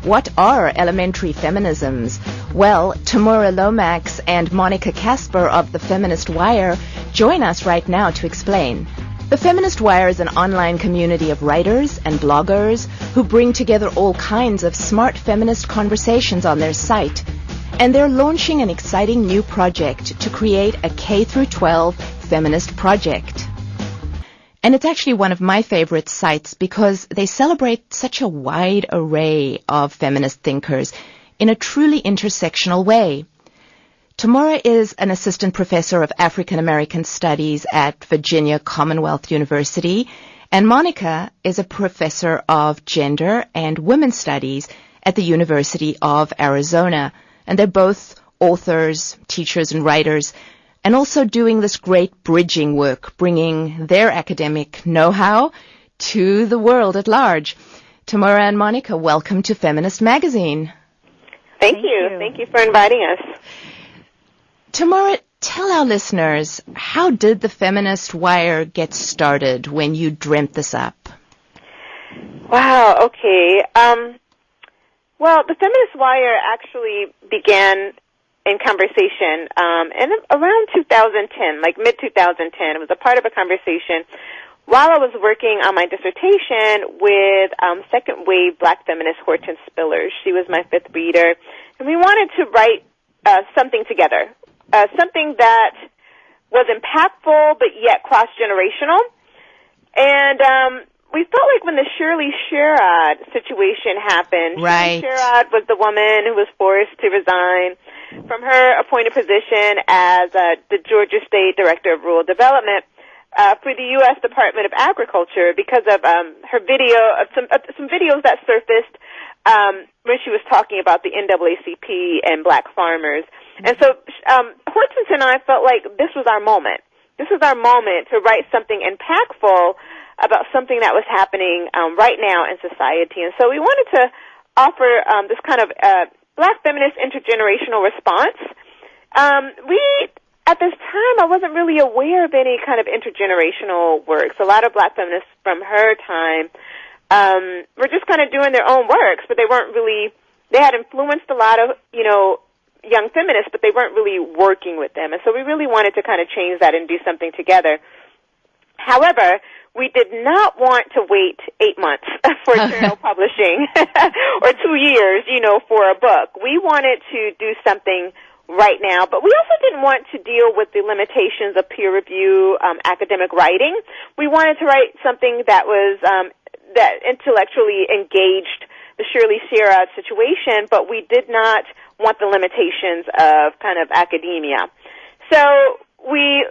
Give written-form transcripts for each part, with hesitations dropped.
What are elementary feminisms? Well, Tamura Lomax and Monica Casper of the Feminist Wire join us right now to explain. The Feminist Wire is an online community of writers and bloggers who bring together all kinds of smart feminist conversations on their site. And they're launching an exciting new project to create a K-12 feminist project. And it's actually one of my favorite sites because they celebrate such a wide array of feminist thinkers in a truly intersectional way. Tamura is an assistant professor of African American Studies at Virginia Commonwealth University, and Monica is a professor of gender and women's studies at the University of Arizona. And they're both authors, teachers, and writers, and also doing this great bridging work, bringing their academic know-how to the world at large. Tamura and Monica, welcome to Feminist Magazine. Thank you. Thank you for inviting us. Tamura, tell our listeners, how did the Feminist Wire get started when you dreamt this up? Wow, okay. Well, the Feminist Wire actually began in conversation in around 2010, like mid-2010. It was a part of a conversation while I was working on my dissertation with second-wave black feminist Hortense Spillers. She was my fifth reader, and we wanted to write something together, something that was impactful but yet cross-generational. And we felt like when the Shirley Sherrod situation happened, right. Shirley Sherrod was the woman who was forced to resign from her appointed position as the Georgia State Director of Rural Development for the U.S. Department of Agriculture because of her video, some videos that surfaced when she was talking about the NAACP and black farmers. And so Hortense and I felt like this was our moment. This was our moment to write something impactful about something that was happening right now in society. And so we wanted to offer this kind of black feminist intergenerational response. At this time, I wasn't really aware of any kind of intergenerational works. A lot of black feminists from her time were just kind of doing their own works, but they had influenced a lot of, young feminists, but they weren't really working with them. And so we really wanted to kind of change that and do something together. However, we did not want to wait 8 months for journal publishing or 2 years, for a book. We wanted to do something right now, but we also didn't want to deal with the limitations of peer review academic writing. We wanted to write something that was that intellectually engaged the Shirley Sherrod situation, but we did not want the limitations of kind of academia. So we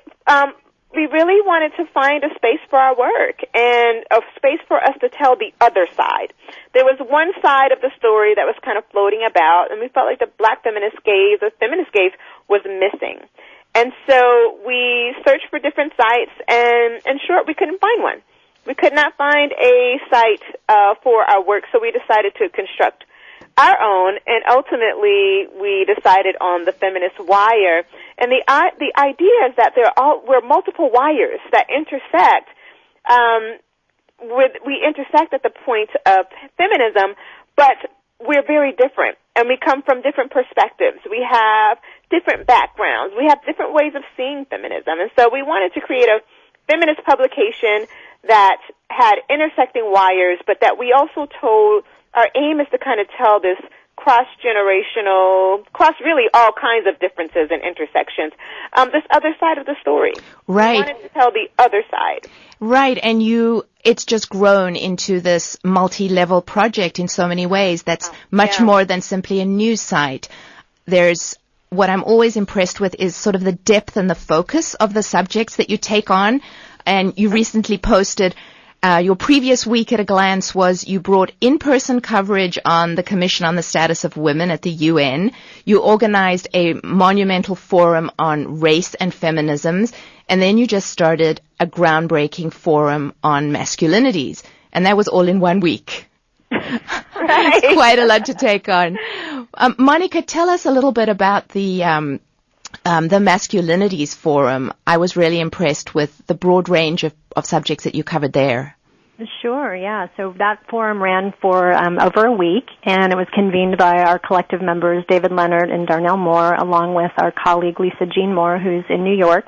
really wanted to find a space for our work and a space for us to tell the other side. There was one side of the story that was kind of floating about, and we felt like the black feminist gaze, the feminist gaze, was missing. And so we searched for different sites, and in short, we couldn't find one. We could not find a site for our work, so we decided to construct our own, and ultimately we decided on the Feminist Wire. And the idea is that we're multiple wires that intersect. We intersect at the point of feminism, but we're very different, and we come from different perspectives. We have different backgrounds. We have different ways of seeing feminism, and so we wanted to create a feminist publication that had intersecting wires, but that we also told. Our aim is to kind of tell this cross-generational, really all kinds of differences and intersections, this other side of the story. Right. We wanted to tell the other side. Right, and it's just grown into this multi-level project in so many ways that's much more than simply a news site. What I'm always impressed with is sort of the depth and the focus of the subjects that you take on, and you recently posted your previous week at a glance was you brought in-person coverage on the Commission on the Status of Women at the UN. You organized a monumental forum on race and feminisms, and then you just started a groundbreaking forum on masculinities. And that was all in 1 week. Right. Quite a lot to take on. Monica, tell us a little bit about the Masculinities Forum. I was really impressed with the broad range of subjects that you covered there. Sure, yeah. So that forum ran for over a week, and it was convened by our collective members, David Leonard and Darnell Moore, along with our colleague Lisa Jean Moore, who's in New York.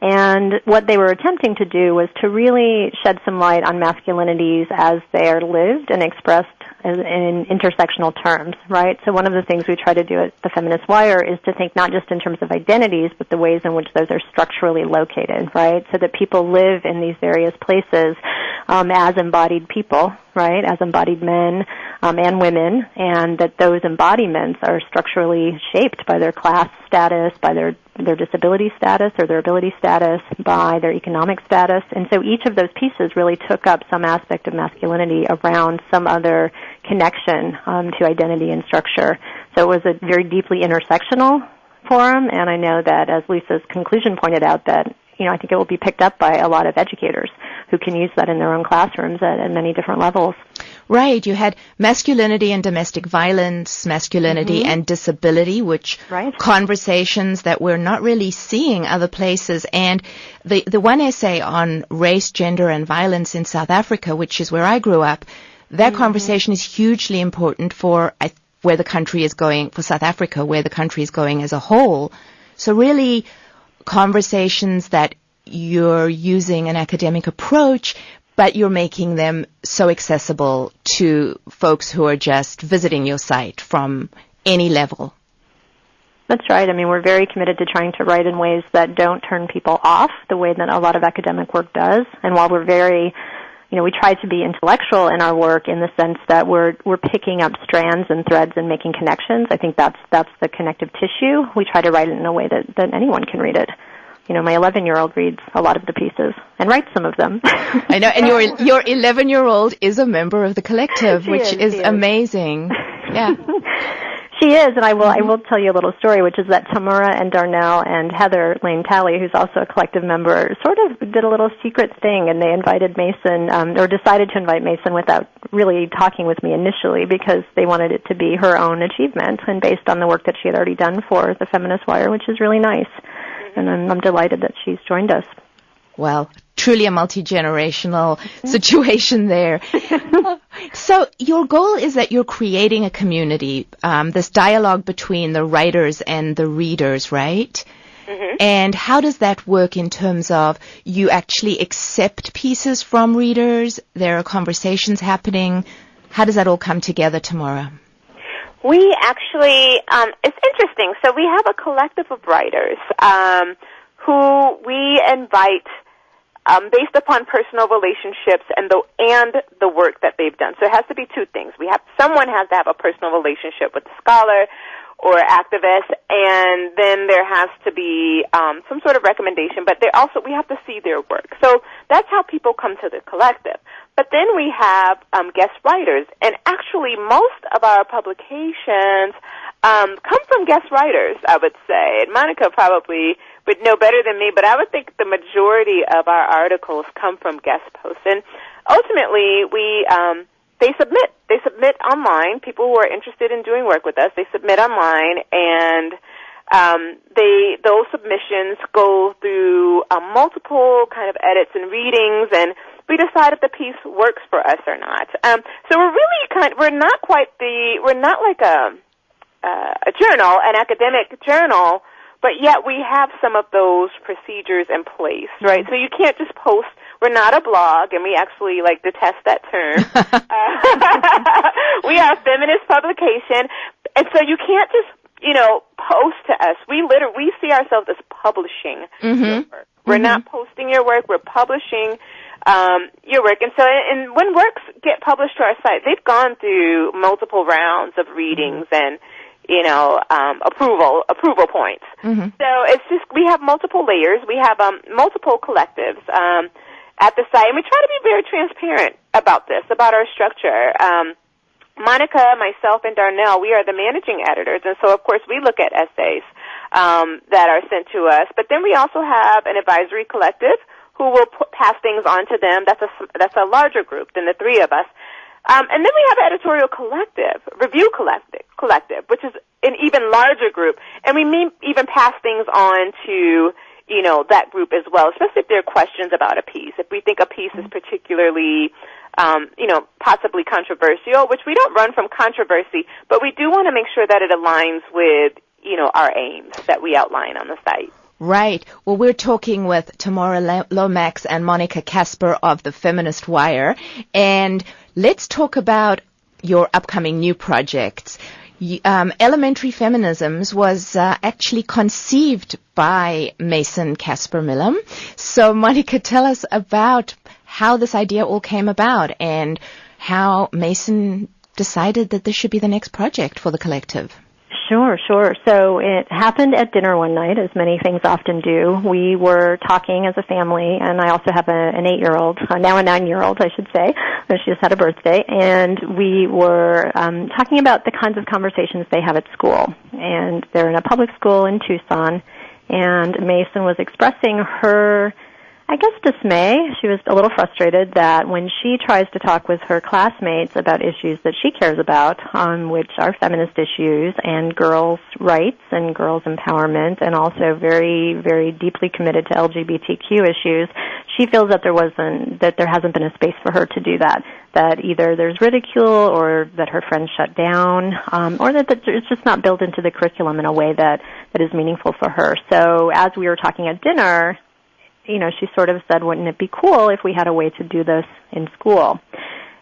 And what they were attempting to do was to really shed some light on masculinities as they are lived and expressed in intersectional terms, right? So one of the things we try to do at the Feminist Wire is to think not just in terms of identities, but the ways in which those are structurally located, right? So that people live in these various places as embodied people, right? As embodied men and women, and that those embodiments are structurally shaped by their class status, by their disability status or their ability status, by their economic status. And so each of those pieces really took up some aspect of masculinity around some other connection to identity and structure. So it was a very deeply intersectional forum, and I know that, as Lisa's conclusion pointed out, that I think it will be picked up by a lot of educators who can use that in their own classrooms at many different levels. Right. You had masculinity and domestic violence, masculinity and disability, which conversations that we're not really seeing other places. And the one essay on race, gender, and violence in South Africa, which is where I grew up, that conversation is hugely important for where the country is going, for South Africa, where the country is going as a whole. So really, conversations that you're using an academic approach, but you're making them so accessible to folks who are just visiting your site from any level. That's right. I mean, we're very committed to trying to write in ways that don't turn people off the way that a lot of academic work does. And while we're very, we try to be intellectual in our work in the sense that we're picking up strands and threads and making connections. I think that's the connective tissue. We try to write it in a way that anyone can read it. My 11-year-old reads a lot of the pieces and writes some of them. I know, and your 11-year-old is a member of the collective, which is amazing. Yeah. She is, and I will tell you a little story, which is that Tamura and Darnell and Heather Lane Talley, who's also a collective member, sort of did a little secret thing, and they invited Mason, or decided to invite Mason without really talking with me initially, because they wanted it to be her own achievement and based on the work that she had already done for the Feminist Wire, which is really nice. And I'm delighted that she's joined us. Well, truly a multi-generational situation there. So your goal is that you're creating a community, this dialogue between the writers and the readers, right? Mm-hmm. And how does that work in terms of you actually accept pieces from readers? There are conversations happening. How does that all come together, Tamura? We actually, it's interesting. So we have a collective of writers who we invite based upon personal relationships and the work that they've done. So it has to be two things. Someone has to have a personal relationship with the scholar or activist, and then there has to be some sort of recommendation. But we have to see their work. So that's how people come to the collective. But then we have guest writers, and actually most of our publications come from guest writers, I would say. And Monica probably would know better than me, but I would think the majority of our articles come from guest posts. And ultimately, they submit online. People who are interested in doing work with us, they submit online, and those submissions go through multiple kind of edits and readings, and we decide if the piece works for us or not. So we're not like a journal, an academic journal, but yet we have some of those procedures in place, right? So you can't just post. We're not a blog, and we actually detest that term. We are a feminist publication, and so you can't just post to us. We see ourselves as publishing your work. We're not posting your work. We're publishing your work. And so when works get published to our site, they've gone through multiple rounds of readings and, approval points. Mm-hmm. So it's just, we have multiple layers. We have multiple collectives at the site, and we try to be very transparent about this, about our structure. Monica, myself, and Darnell, we are the managing editors, and so, of course, we look at essays that are sent to us. But then we also have an advisory collective who will pass things on to them. That's a larger group than the three of us. And then we have an editorial collective, review collective, which is an even larger group. And we may even pass things on to, that group as well, especially if there are questions about a piece. If we think a piece is particularly, possibly controversial, which we don't run from controversy, but we do want to make sure that it aligns with, our aims that we outline on the site. Right. Well, we're talking with Tamura Lomax and Monica Casper of the Feminist Wire, and let's talk about your upcoming new projects. Elementary Feminisms was actually conceived by Mason Casper Millam. So, Monica, tell us about how this idea all came about and how Mason decided that this should be the next project for the collective. Sure. So it happened at dinner one night, as many things often do. We were talking as a family, and I also have an 8-year-old, now a 9-year-old, I should say. She just had a birthday, and we were talking about the kinds of conversations they have at school. And they're in a public school in Tucson, and Mason was expressing her, dismay. She was a little frustrated that when she tries to talk with her classmates about issues that she cares about, which are feminist issues and girls' rights and girls' empowerment, and also very, very deeply committed to LGBTQ issues, she feels that there hasn't been a space for her to do that. That either there's ridicule or that her friends shut down, or that it's just not built into the curriculum in a way that is meaningful for her. So as we were talking at dinner, she sort of said, wouldn't it be cool if we had a way to do this in school?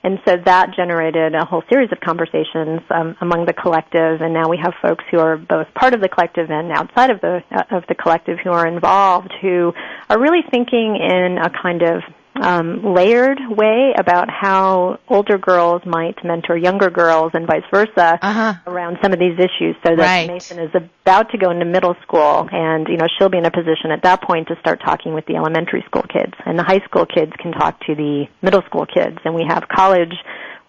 And so that generated a whole series of conversations among the collective, and now we have folks who are both part of the collective and outside of the collective who are involved, who are really thinking in a kind of layered way about how older girls might mentor younger girls and vice versa around some of these issues, so that Mason is about to go into middle school, and she'll be in a position at that point to start talking with the elementary school kids, and the high school kids can talk to the middle school kids, and we have college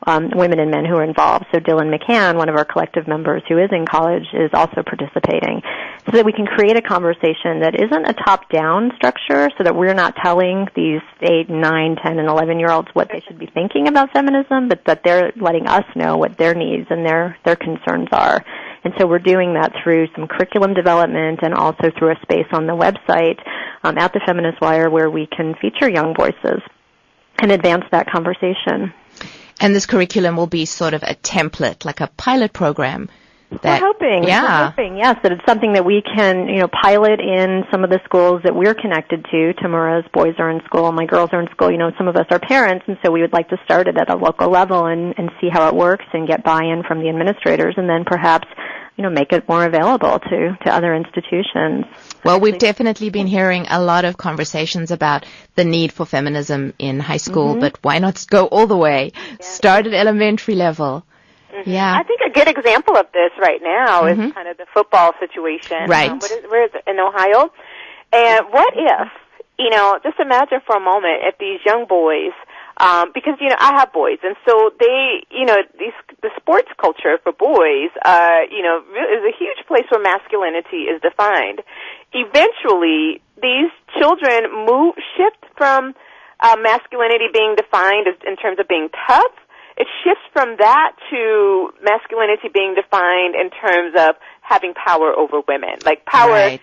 women and men who are involved. So Dylan McCann, one of our collective members who is in college, is also participating, so that we can create a conversation that isn't a top-down structure, so that we're not telling these 8, 9, 10, and 11-year-olds what they should be thinking about feminism, but that they're letting us know what their needs and their concerns are. And so we're doing that through some curriculum development and also through a space on the website at the Feminist Wire where we can feature young voices and advance that conversation. And this curriculum will be sort of a template, like a pilot program. We're hoping, yes, that it's something that we can, pilot in some of the schools that we're connected to. Tamura's boys are in school, my girls are in school, some of us are parents, and so we would like to start it at a local level and see how it works and get buy-in from the administrators, and then perhaps, make it more available to other institutions. Well, we've definitely been hearing a lot of conversations about the need for feminism in high school, but why not go all the way? Yeah. Start at elementary level. Mm-hmm. Yeah. I think a good example of this right now is kind of the football situation. Right. Where is it? In Ohio? And what if, just imagine for a moment if these young boys, because, I have boys, and so they, the sports culture for boys, is a huge place where masculinity is defined. Eventually, these children shift from masculinity being defined in terms of being tough. It shifts from that to masculinity being defined in terms of having power over women. Like power, right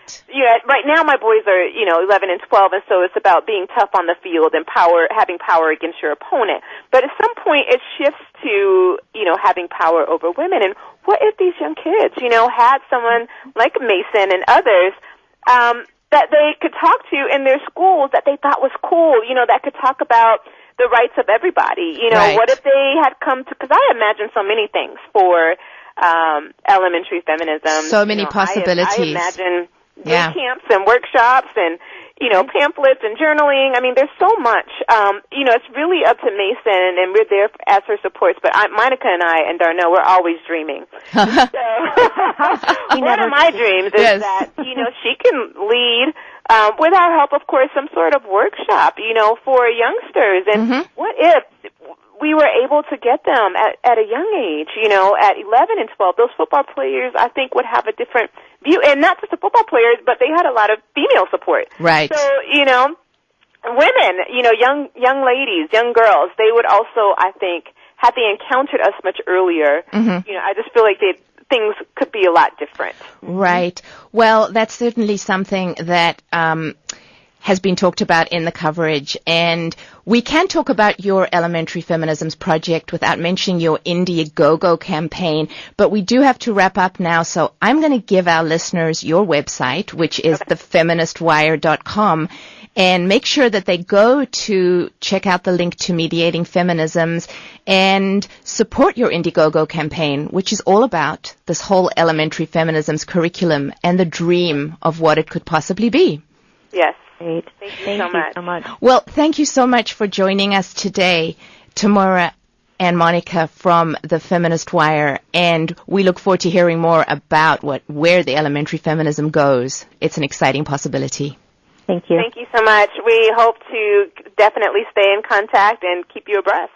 now my boys are, 11 and 12, and so it's about being tough on the field and having power against your opponent. But at some point it shifts to, having power over women. And what if these young kids, had someone like Mason and others, that they could talk to in their schools that they thought was cool, that could talk about the rights of everybody. What if they had come to, because I imagine so many things for elementary feminism. So many possibilities. I imagine boot camps and workshops and, pamphlets and journaling. I mean, there's so much. It's really up to Mason, and we're there as her supports. But Monica and I and Darnell, we're always dreaming. So one of my dreams is that, she can lead, with our help, of course, some sort of workshop, for youngsters. And what if we were able to get them at a young age, at 11 and 12, those football players, I think, would have a different view. And not just the football players, but they had a lot of female support. Right. So, women, young ladies, young girls, they would also, I think, had they encountered us much earlier, I just feel like they'd things could be a lot different. Right. Well, that's certainly something that has been talked about in the coverage, and we can't talk about your Elementary Feminisms project without mentioning your Indiegogo campaign, but we do have to wrap up now, so I'm going to give our listeners your website, which is thefeministwire.com, and make sure that they go to check out the link to Mediating Feminisms and support your Indiegogo campaign, which is all about this whole Elementary Feminisms curriculum and the dream of what it could possibly be. Yes. Great. Thank you so much. Well, thank you so much for joining us today, Tamura and Monica from the Feminist Wire, and we look forward to hearing more about where the elementary feminism goes. It's an exciting possibility. Thank you. Thank you so much. We hope to definitely stay in contact and keep you abreast.